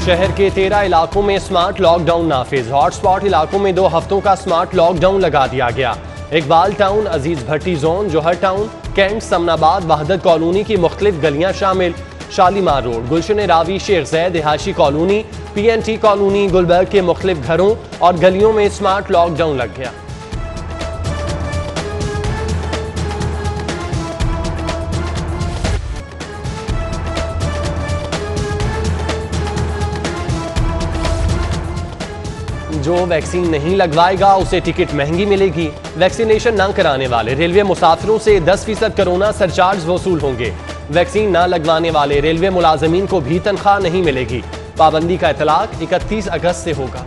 शहर के 13 इलाकों में स्मार्ट लॉकडाउन नाफिज। हॉटस्पॉट इलाकों में 2 हफ्तों का स्मार्ट लॉकडाउन लगा दिया गया। इकबाल टाउन, अजीज भट्टी जोन, जौहर टाउन, कैंट, समनाबाद, वहदत कॉलोनी की मुख्तलिफ गलियां शामिल। शालीमार रोड, गुलशन रावी, शेख जैद, रिहायशी कॉलोनी, PNT कॉलोनी, गुलबर्ग के मुख्तलिफ घरों और गलियों में स्मार्ट लॉकडाउन लग गया। जो वैक्सीन नहीं लगवाएगा उसे टिकट महंगी मिलेगी। वैक्सीनेशन न कराने वाले रेलवे मुसाफिरों से 10% कोरोना सरचार्ज वसूल होंगे। वैक्सीन न लगवाने वाले रेलवे मुलाजमीन को भी तनख्वाह नहीं मिलेगी। पाबंदी का इतलाक 31 अगस्त से होगा।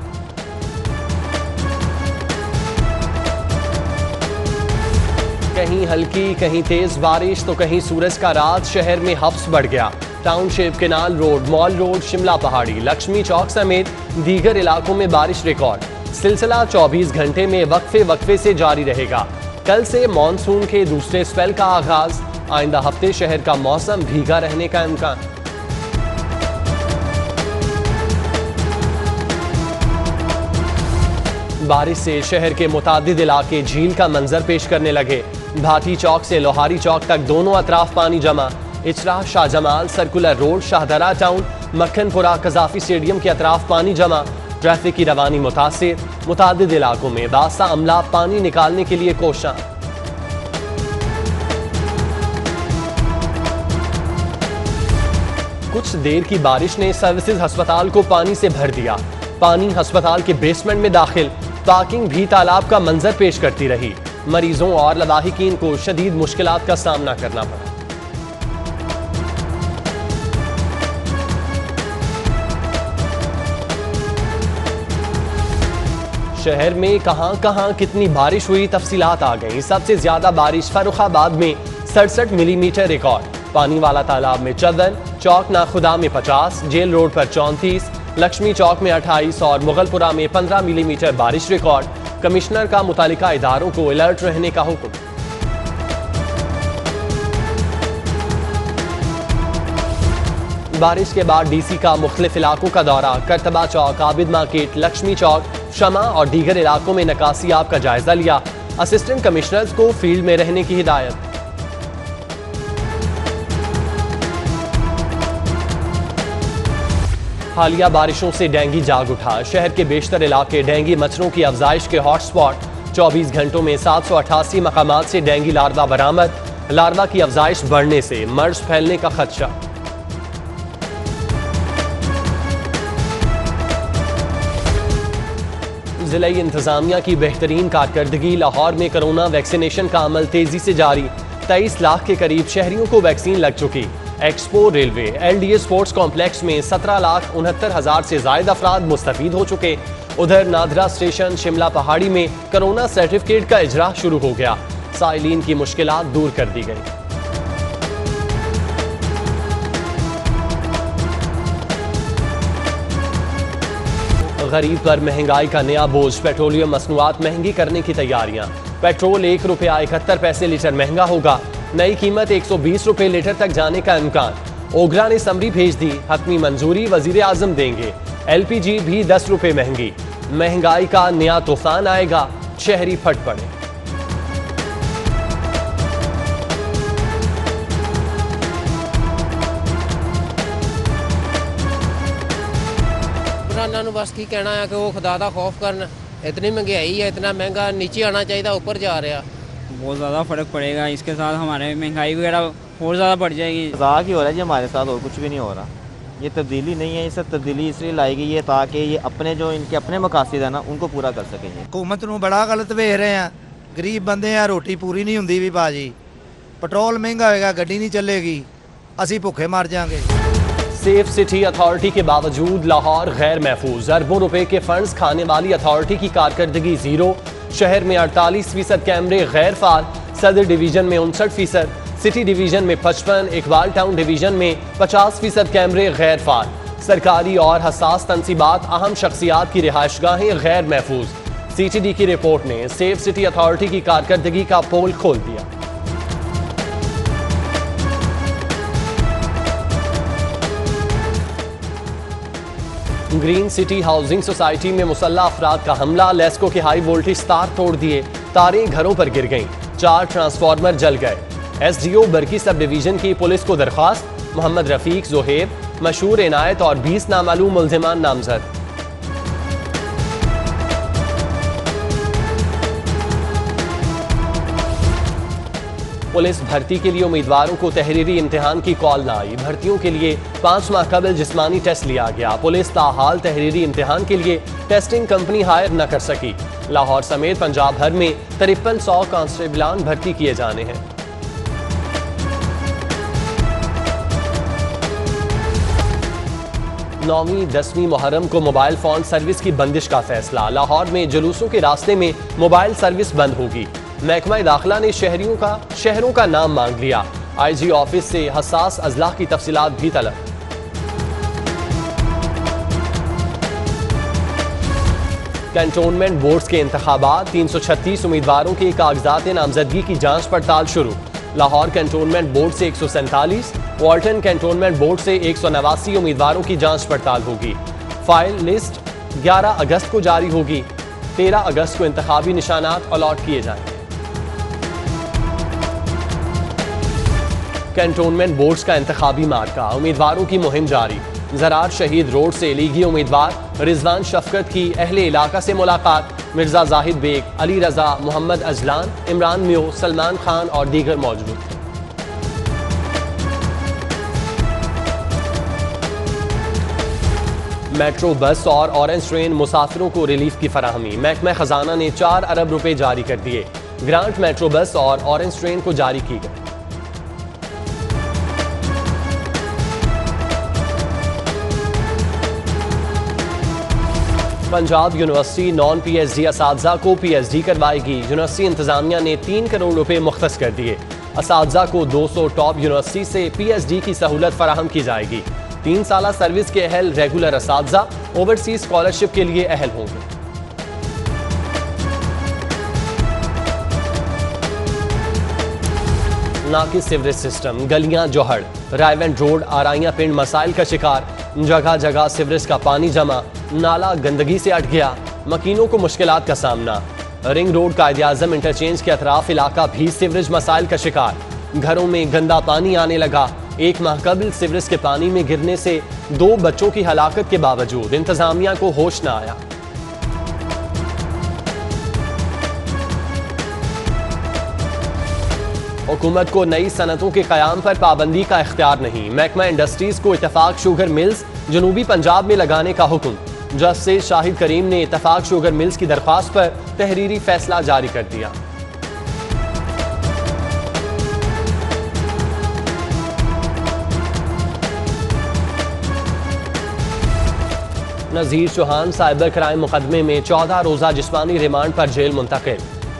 कहीं हल्की कहीं तेज बारिश तो कहीं सूरज का रात। शहर में हफ्स बढ़ गया। Township, canal road, mall road, Shimla पहाड़ी, लक्ष्मी चौक समेत दीगर इलाकों में बारिश रिकॉर्ड। सिलसिला 24 घंटे में वक्फे से जारी रहेगा। कल से मॉनसून के दूसरे स्पेल का आगाज। आइंदा हफ्ते शहर का मौसम भीगा रहने का इम्कान। बारिश से शहर के मुतादिद इलाके झील का मंजर पेश करने लगे। भाटी चौक से लोहारी चौक तक दोनों अतराफ पानी जमा। Ichhra, Shahjamal, circular road, Shahdara town, Makhanpura, Qaddafi stadium के अतराफ पानी जमा। ट्रैफिक की रवानी मुतासिर। मुतादिद इलाकों में बासा अमला पानी निकालने के लिए कोशां। कुछ देर की बारिश ने सर्विसेज अस्पताल को पानी से भर दिया। पानी अस्पताल के बेसमेंट में दाखिल। पार्किंग भी तालाब का मंजर पेश करती रही। मरीजों और लवाहिकीन को शदीद मुश्किलात का सामना करना पड़ा। शहर में कहां कितनी बारिश हुई, तफसीलात आ गई। सबसे ज्यादा बारिश फर्रुखाबाद में 67 मिलीमीटर रिकॉर्ड। पानी वाला तालाब में 14, चौक नाखुदा में 50, जेल रोड पर 34, लक्ष्मी चौक में 28 और मुगलपुरा में 15 मिलीमीटर बारिश रिकॉर्ड। कमिश्नर का मुतालिका इदारों को अलर्ट रहने का हुक्म। बारिश के बाद DC का मुख्तलिफ इलाकों का दौरा। करतबा चौक, आबिद मार्केट, लक्ष्मी चौक, शमा और दीगर इलाकों में नकासियाब का जायजा लिया। असिस्टेंट कमिश्नर्स को फील्ड में रहने की हिदायत। हालिया बारिशों से डेंगू जाग उठा। शहर के बेशतर इलाके डेंगू मच्छरों की अफजाइश के हॉटस्पॉट। 24 घंटों में 788 मकामात से डेंगू लार्वा बरामद। लार्वा की अफजाइश बढ़ने से मर्ज फैलने का खदशा। जिला इंतजामिया की बेहतरीन कारकर्दगी। लाहौर में कोरोना वैक्सीनेशन का अमल तेजी से जारी। 23 लाख के करीब शहरियों को वैक्सीन लग चुकी। Expo railway LDA sports complex में 17,69,000 से ज्यादा अफराद मुस्तफीद हो चुके। उधर नादरा स्टेशन शिमला पहाड़ी में कोरोना सर्टिफिकेट का इजरा शुरू हो गया। साइलिन की मुश्किलात दूर कर दी गई। गरीब पर महंगाई का नया बोझ। पेट्रोलियम मसनूआत महंगी करने की तैयारियां। पेट्रोल ₹1.71 लीटर महंगा होगा। नई कीमत 120 रुपए लीटर तक जाने का इम्कान। ओगरा ने समरी भेज दी। हतमी मंजूरी वजीर आजम देंगे। LPG भी 10 रुपए महंगी। महंगाई का नया तूफान आएगा। शहरी फट पड़े। बस की कहना है कि वो खुदा दा खौफ करना। इतनी महंगाई है, इतना महंगा नीचे आना चाहिए, ऊपर जा रहा। बहुत ज़्यादा फ़र्क पड़ेगा। इसके साथ हमारे महंगाई वगैरह और ज़्यादा बढ़ जाएगी। मजाक ही हो रहा है जी हमारे साथ, और कुछ भी नहीं हो रहा। ये तब्दीली नहीं है। इस तब्दीली इसलिए लाई गई है ताकि ये अपने जो इनके अपने मकासद है ना उनको पूरा कर सकेंगे। हुकूमत नूं बड़ा गलत वेख रहे हैं। गरीब बंदे हैं, रोटी पूरी नहीं होंदी भी भाजी। पेट्रोल महंगा होएगा, गड्डी नहीं चलेगी, असी भुखे मर जाएंगे। सेफ सिटी अथॉरिटी के बावजूद लाहौर गैर महफूज। अरबों रुपए के फंड्स खाने वाली अथॉरिटी की कारकर्दगी जीरो। शहर में 48% कैमरे गैर फाल। सदर डिवीजन में 59%, सिटी डिवीजन में 55, इकबाल टाउन डिवीजन में 50% कैमरे गैर फाल। सरकारी और हसास तनसीबात, अहम शख्सियात की रिहाइशगाहें गैर महफूज। CTD की रिपोर्ट ने सेफ सिटी अथॉरिटी की कारकर्दगी का पोल खोल दिया। ग्रीन सिटी हाउसिंग सोसाइटी में मुसल्ला अफराद का हमला, लेस्को के हाई वोल्टेज तार तोड़ दिए, तारें घरों पर गिर गईं, 4 ट्रांसफार्मर जल गए। SDO बरकी सब डिवीजन की पुलिस को दरख्वास्त, मोहम्मद रफीक, जोहेब, मशहूर इनायत और 20 नामालूम मुल्जिमान नामजद। पुलिस भर्ती के लिए उम्मीदवारों को तहरीरी इम्तिहान की कॉल न आई। भर्तियों के लिए 5 माह कबल जिस्मानी टेस्ट लिया गया। पुलिस ताहाल तहरीरी इम्तिहान के लिए टेस्टिंग कंपनी हायर न कर सकी। लाहौर समेत पंजाब भर में 5300 कांस्टेबलान भर्ती किए जाने हैं। नौवीं 10वीं मुहर्रम को मोबाइल फोन सर्विस की बंदिश का फैसला। लाहौर में जुलूसों के रास्ते में मोबाइल सर्विस बंद होगी। महकमा दाखिला ने शहरों का नाम मांग लिया। IG ऑफिस से हसास अजला की तफसीलात भी तलब। कैंटोनमेंट बोर्ड्स के इंतखाबात, 336 उम्मीदवारों के कागजात नामजदगी की जांच पड़ताल शुरू। लाहौर कैंटोनमेंट बोर्ड से 147, वाल्टन कैंटोनमेंट बोर्ड से 189 उम्मीदवारों की जांच पड़ताल होगी। फाइल लिस्ट 11 अगस्त को जारी होगी। 13 अगस्त को इंतखाबी निशानात अलॉट किए जाएंगे। कैंटोनमेंट बोर्ड्स का इंतखाबी मार्का, उम्मीदवारों की मुहिम जारी। जरार शहीद रोड से लीगी उम्मीदवार रिजवान शफकत की अहले इलाका से मुलाकात। मिर्जा जाहिद बेग, अली रजा, मोहम्मद अजलान, इमरान म्यो, सलमान खान और दीगर मौजूद थे। मेट्रो बस और ऑरेंज ट्रेन मुसाफिरों को रिलीफ की फराहमी। महकमा खजाना ने 4 अरब रुपए जारी कर दिए। ग्रांट मेट्रो बस और ऑरेंज ट्रेन को जारी की गई। पंजाब यूनिवर्सिटी नॉन PhD असातिज़ा को PhD करवाएगी। यूनिवर्सिटी इंतजामिया ने 3 करोड़ रुपए मुख्तस कर दिए। असातिज़ा को 200 टॉप यूनिवर्सिटी से PhD की सहूलत फराहम की जाएगी। 3 साल सर्विस के अहल रेगुलर असातिज़ा ओवरसीज स्कॉलरशिप के लिए अहल होंगे। नाकिस सीवरेज सिस्टम, गलियां जोहड़, रायवेंट रोड आराइयां पिंड मसाइल का शिकार। जगह जगह सीवरेज का पानी जमा, नाला गंदगी से अट गया, मकीनों को मुश्किलात का सामना। रिंग रोड कायदे आजम इंटरचेंज के अतराफ इलाका भी सीवरेज मसाइल का शिकार। घरों में गंदा पानी आने लगा। 1 माह कबल सीवरेज के पानी में गिरने से 2 बच्चों की हलाकत के बावजूद इंतजामिया को होश न आया। हुकूमत को नई सनतों के क़याम पर पाबंदी का इख्तियार नहीं। महकमा इंडस्ट्रीज को इत्तफाक शुगर मिल्स जनूबी पंजाब में लगाने का हुक्म। जस्टिस शाहिद करीम ने इत्तफाक शुगर मिल्स की दरख्वास्त पर तहरीरी फैसला जारी कर दिया। नज़ीर चौहान साइबर क्राइम मुकदमे में 14 रोज़ा जिस्मानी रिमांड पर जेल मुंतकिल।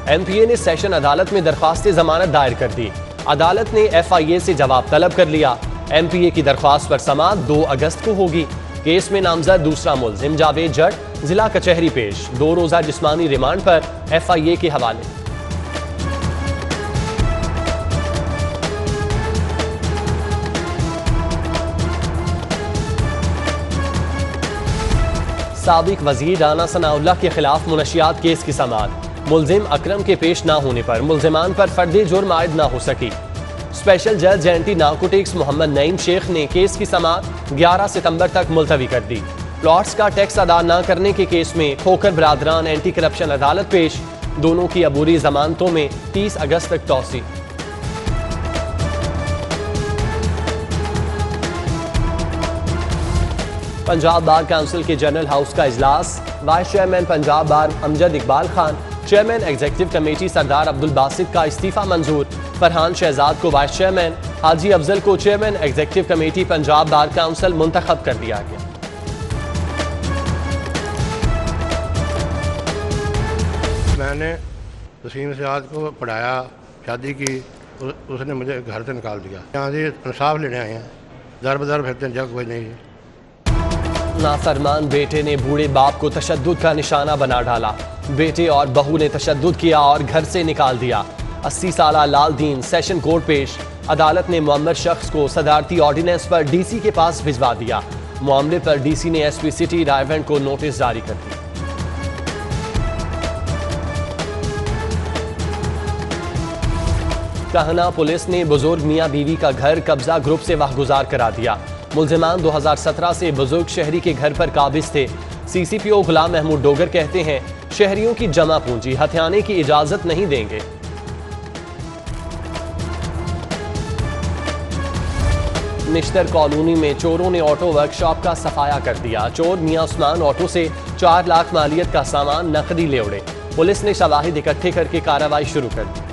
MPA ने सेशन अदालत में दरख्वास्त जमानत दायर कर दी। अदालत ने FIA से जवाब तलब कर लिया। MPA की दरख्वास्त पर समाअत 2 अगस्त को होगी। केस में नामजद दूसरा मुल्जिम जावेद जट जिला कचहरी पेश। 2 रोज़ा जिस्मानी रिमांड पर FIA के हवाले। साबिक वजीर राना सनाउल्लाह के खिलाफ मुनशियात केस की समाअत। मुल्जिम अकरम के पेश न होने पर मुल्जिमान पर फर्द जुर्म आयद न हो सकी। स्पेशल जज एंटी नार्कोटिक्स मोहम्मद नईम शेख ने केस की समाअत 11 सितंबर तक मुलतवी कर दी। प्लॉट्स का टैक्स अदा न करने के केस में खोकर बरादरान एंटी करप्शन अदालत पेश। दोनों की अबूरी जमानतों में 30 अगस्त तक तौसी। पंजाब बार काउंसिल के जनरल हाउस का इजलास। Vice chairman Punjab bar Amjad Iqbal Khan, chairman executive committee Sardar Abdul Basit का इस्तीफा मंजूर। फरहान शहजाद को वाइस चेयरमैन, हाजी अफजल को chairman executive committee Punjab bar council मुंतखब कर दिया गया। मैंने तसीम सियाद को पढ़ाया, शादी की, उसने मुझे घर से निकाल दिया। यहाँ से इंसाफ लेने आए हैं, दर बदर फिरते जग कोई नहीं। नाफरमान बेटे ने बूढ़े बाप को तशद्दुद का निशाना बना डाला। बेटे और बहू ने तशद्दुद किया और घर से निकाल दिया। 80 साला लाल दीन सेशन कोर्ट पेश। अदालत ने मुअम्मर शख्स को सदारती ऑर्डिनेंस पर DC के पास भिजवा दिया। मामले पर डीसी ने एसपी सिटी रायवेंड को नोटिस जारी कर दिया। कहना पुलिस ने बुजुर्ग मियां बीवी का घर कब्जा ग्रुप से वाहगुजार करा दिया। मुल्जिमान 2017 से बुजुर्ग शहरी के घर पर काबिज थे। सीसीपीओ गुलाम महमूद डोगर कहते हैं शहरियों की जमा पूंजी हथियाने की इजाजत नहीं देंगे। निश्तर कॉलोनी में चोरों ने ऑटो वर्कशॉप का सफाया कर दिया। चोर मियां उस्मान ऑटो से 4 लाख मालियत का सामान नकदी ले उड़े। पुलिस ने शवाहिद इकट्ठे करके कार्रवाई शुरू कर दी।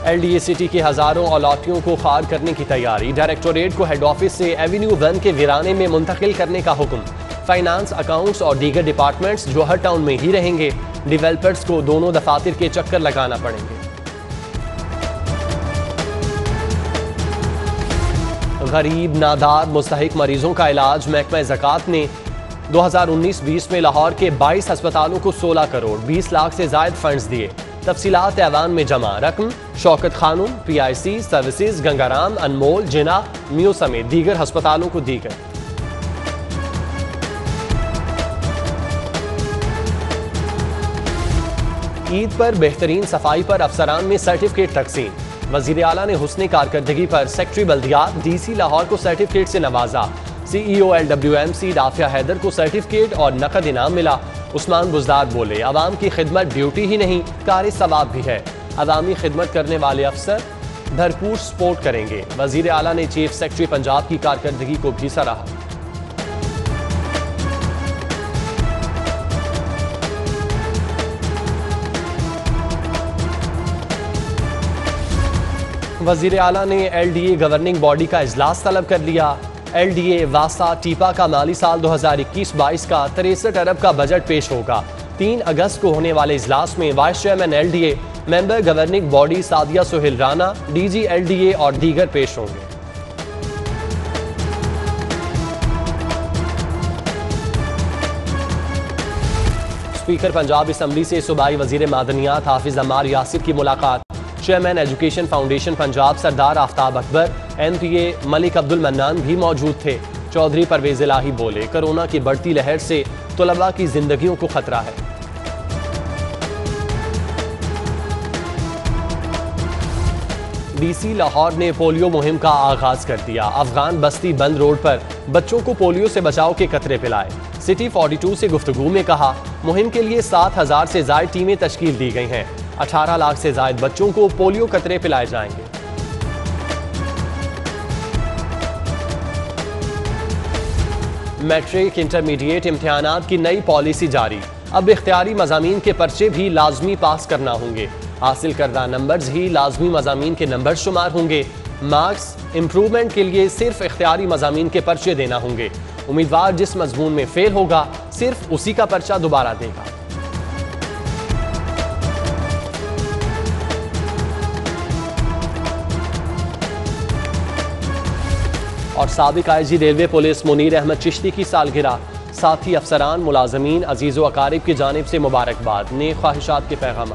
एलडीए सिटी के हजारों अलॉटियों को खार करने की तैयारी। डायरेक्टोरेट को हेड ऑफिस से एवेन्यू 1 के वीराने में मुंतकिल करने का हुक्म। फाइनेंस, अकाउंट्स और दीगर डिपार्टमेंट्स जौहर टाउन में ही रहेंगे। डेवलपर्स को दोनों दफातर के चक्कर लगाना पड़ेंगे। गरीब नादार मुस्तहिक मरीजों का इलाज महकमा ज़कात ने 2019-20 में लाहौर के 22 अस्पतालों को 16 करोड़ 20 लाख से जायद फंड्स दिए। तफसीलात ऐवान में जमा। रकम शौकत खानूम, PIC सर्विसेज, गंगाराम, अनमोल, जिना, म्यू समेत दीगर अस्पतालों को दी गई। ईद पर बेहतरीन सफाई पर अफसरान में सर्टिफिकेट तकसीम। वजीर आला ने हुस्ने कारकर्दगी पर सेक्रेटरी बल्दियात DC लाहौर को सर्टिफिकेट से नवाजा। CEO LWMC राफिया हैदर को सर्टिफिकेट और नकद इनाम मिला। उस्मान बुजदार बोले अवाम की खिदमत ड्यूटी ही नहीं कार सवाब भी है। अवामी खिदमत करने वाले अफसर भरपूर सपोर्ट करेंगे। वजीर आला ने चीफ सेक्रेटरी पंजाब की कारकर्दगी को भी सराहा। वजीर आला ने LDA गवर्निंग बॉडी का इजलास तलब कर लिया। LDA वासा टीपा का माली साल 2021-22 का 63 अरब का बजट पेश होगा। 3 अगस्त को होने वाले इजलास में vice chairman LDA, member governing body Sadia Suhail Rana, DG LDA और दीगर पेश होंगे। स्पीकर पंजाब असम्बली से सूबाई वजीर मादनियात हाफिज अम्मार यासिर की मुलाकात। चेयरमैन एजुकेशन फाउंडेशन पंजाब सरदार आफ्ताब अकबर, MPA मलिक अब्दुल मन्नान भी मौजूद थे। चौधरी परवेज इलाही बोले कोरोना की बढ़ती लहर से तलबा की जिंदगियों को खतरा है। DC लाहौर ने पोलियो मुहिम का आगाज कर दिया। अफगान बस्ती बंद रोड पर बच्चों को पोलियो से बचाव के कतरे पिलाए। सिटी 42 से गुफ्तगू में कहा मुहिम के लिए 7000 से ज्यादा टीमें तश्कील दी गई हैं। 18 लाख से ज्यादा बच्चों को पोलियो कतरे पिलाए जाएंगे। मैट्रिक इंटरमीडिएट इम्तिहानात की नई पॉलिसी जारी। अब इख्तियारी मज़ामीन के पर्चे भी लाजमी पास करना होंगे। हासिल करदा नंबर्स ही लाजमी मज़ामीन के नंबर शुमार होंगे। मार्क्स इंप्रूवमेंट के लिए सिर्फ इख्तियारी मज़ामीन के पर्चे देना होंगे। उम्मीदवार जिस मजमून में फेल होगा सिर्फ उसी का पर्चा दोबारा देगा। और साबिक IG railway police Munir Ahmed Chishti की सालगिरह। साथी अफसरान, मुलाजमीन, अजीज़ व अकारिब की जानिब से मुबारकबाद, नेक ख्वाहिशात के पैगाम।